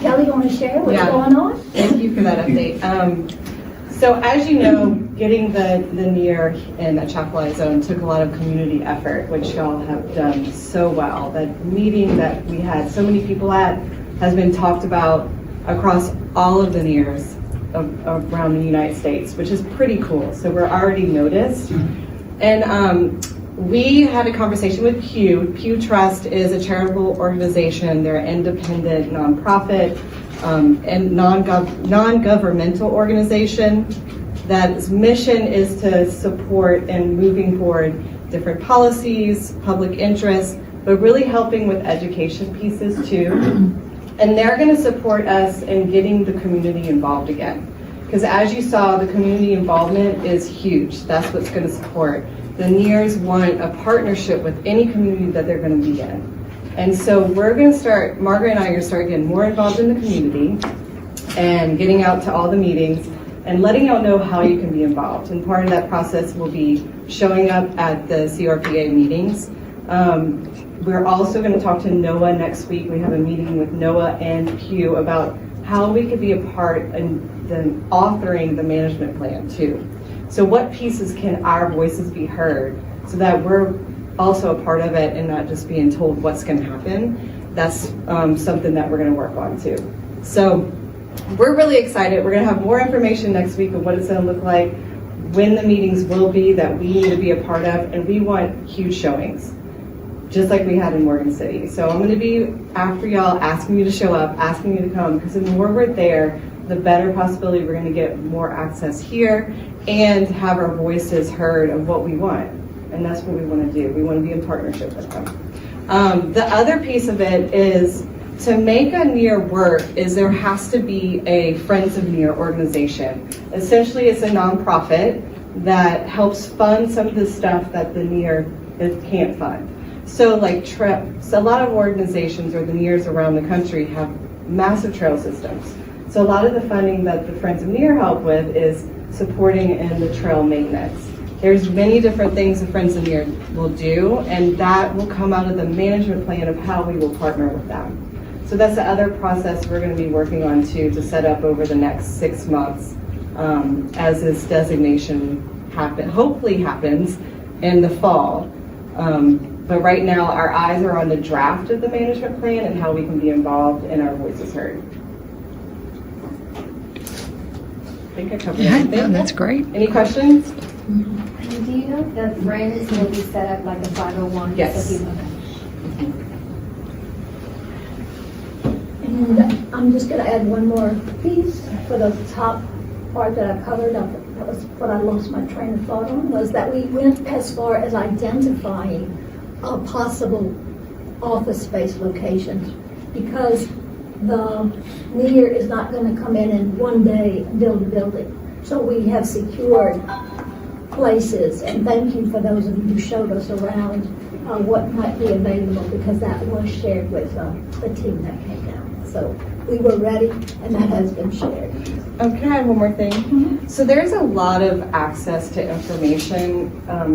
Kelly, you want to share what's going on? Thank you for that update. So as you know, getting the NERR in Atchafalaya Zone took a lot of community effort, which y'all have done so well. That meeting that we had so many people at has been talked about across all of the NERRs around the United States, which is pretty cool. So we're already noticed. And we had a conversation with PEW. PEW Trust is a charitable organization. They're an independent nonprofit and non-governmental organization that's mission is to support and moving forward different policies, public interest, but really helping with education pieces too. And they're going to support us in getting the community involved again. Because as you saw, the community involvement is huge. That's what's going to support. The NERRs want a partnership with any community that they're going to be in. And so we're going to start, Margaret and I are going to start getting more involved in the community and getting out to all the meetings and letting y'all know how you can be involved. And part of that process will be showing up at the CRPA meetings. We're also going to talk to NOAA next week. We have a meeting with NOAA and PEW about how we could be a part in the authoring the management plan too. So what pieces can our voices be heard so that we're also a part of it and not just being told what's going to happen. That's something that we're going to work on too. So we're really excited. We're going to have more information next week of what it's going to look like, when the meetings will be that we need to be a part of, and we want huge showings, just like we had in Morgan City. So I'm going to be after y'all, asking you to show up, asking you to come, because the more we're there, the better possibility we're going to get more access here and have our voices heard of what we want. And that's what we want to do. We want to be in partnership with them. The other piece of it is to make a NERR work is there has to be a Friends of NERR organization. Essentially, it's a nonprofit that helps fund some of the stuff that the NERR can't fund. So like so a lot of organizations or the NERRs around the country have massive trail systems. So a lot of the funding that the Friends of NERR help with is supporting in the trail maintenance. There's many different things the Friends of NERR will do, and that will come out of the management plan of how we will partner with them. So that's the other process we're going to be working on too, to set up over the next 6 months as this designation hopefully happens in the fall. But right now our eyes are on the draft of the management plan and how we can be involved and our voices heard. I think I covered everything. Yeah, that's great. Any questions? And do you know if the Friends will be set up like a 501? Yes. So people And I'm just going to add one more piece for the top part that I covered up. That was what I lost my train of thought on, was that we went as far as identifying possible office space locations, because the NERR is not going to come in one day and build a building. So we have secured places, and thank you for those of you who showed us around what might be available, because that was shared with the team that came down. So we were ready, and that has been shared. Oh, can I add one more thing? So there's a lot of access to information.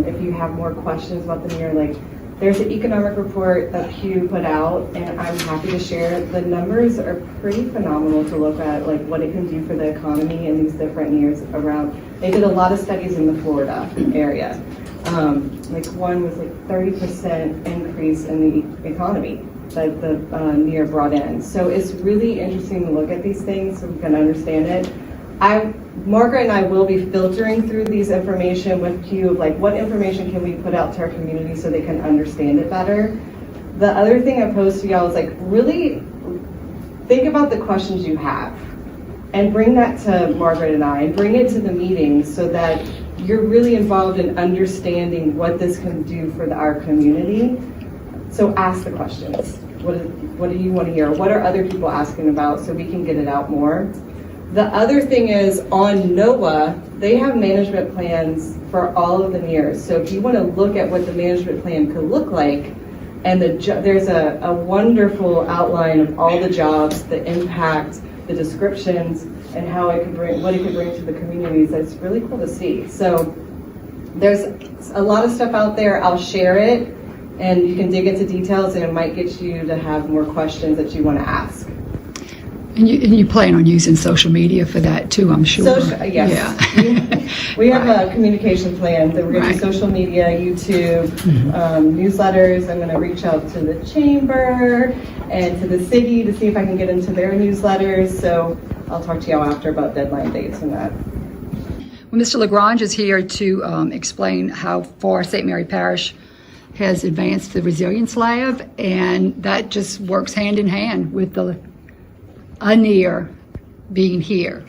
If you have more questions about the NERR, like there's an economic report that PEW put out, and I'm happy to share. The numbers are pretty phenomenal to look at, like what it can do for the economy in these different NERRs around. They did a lot of studies in the Florida area. Like one was like 30% increase in the economy that the NERR brought in. So it's really interesting to look at these things so we can understand it. Margaret and I will be filtering through these information with PEW, like what information can we put out to our community so they can understand it better. The other thing I posed to y'all is like really think about the questions you have and bring that to Margaret and I and bring it to the meetings so that you're really involved in understanding what this can do for our community. So ask the questions. What do you want to hear? What are other people asking about so we can get it out more? The other thing is on NOAA, they have management plans for all of the NERRs. So if you want to look at what the management plan could look like, and there's a wonderful outline of all the jobs, the impact, the descriptions, and how it could bring, what it could bring to the communities. That's really cool to see. So there's a lot of stuff out there. I'll share it, and you can dig into details, and it might get you to have more questions that you want to ask. And you plan on using social media for that too, I'm sure. Yes. Yeah. We have a communication plan that we're going to do Right. social media, YouTube, newsletters. I'm going to reach out to the chamber and to the city to see if I can get into their newsletters. So I'll talk to y'all after about deadline dates and that. Well, Mr. Lagrange is here to explain how far St. Mary Parish has advanced the Resilience Lab, and that just works hand in hand with the ANERR being here.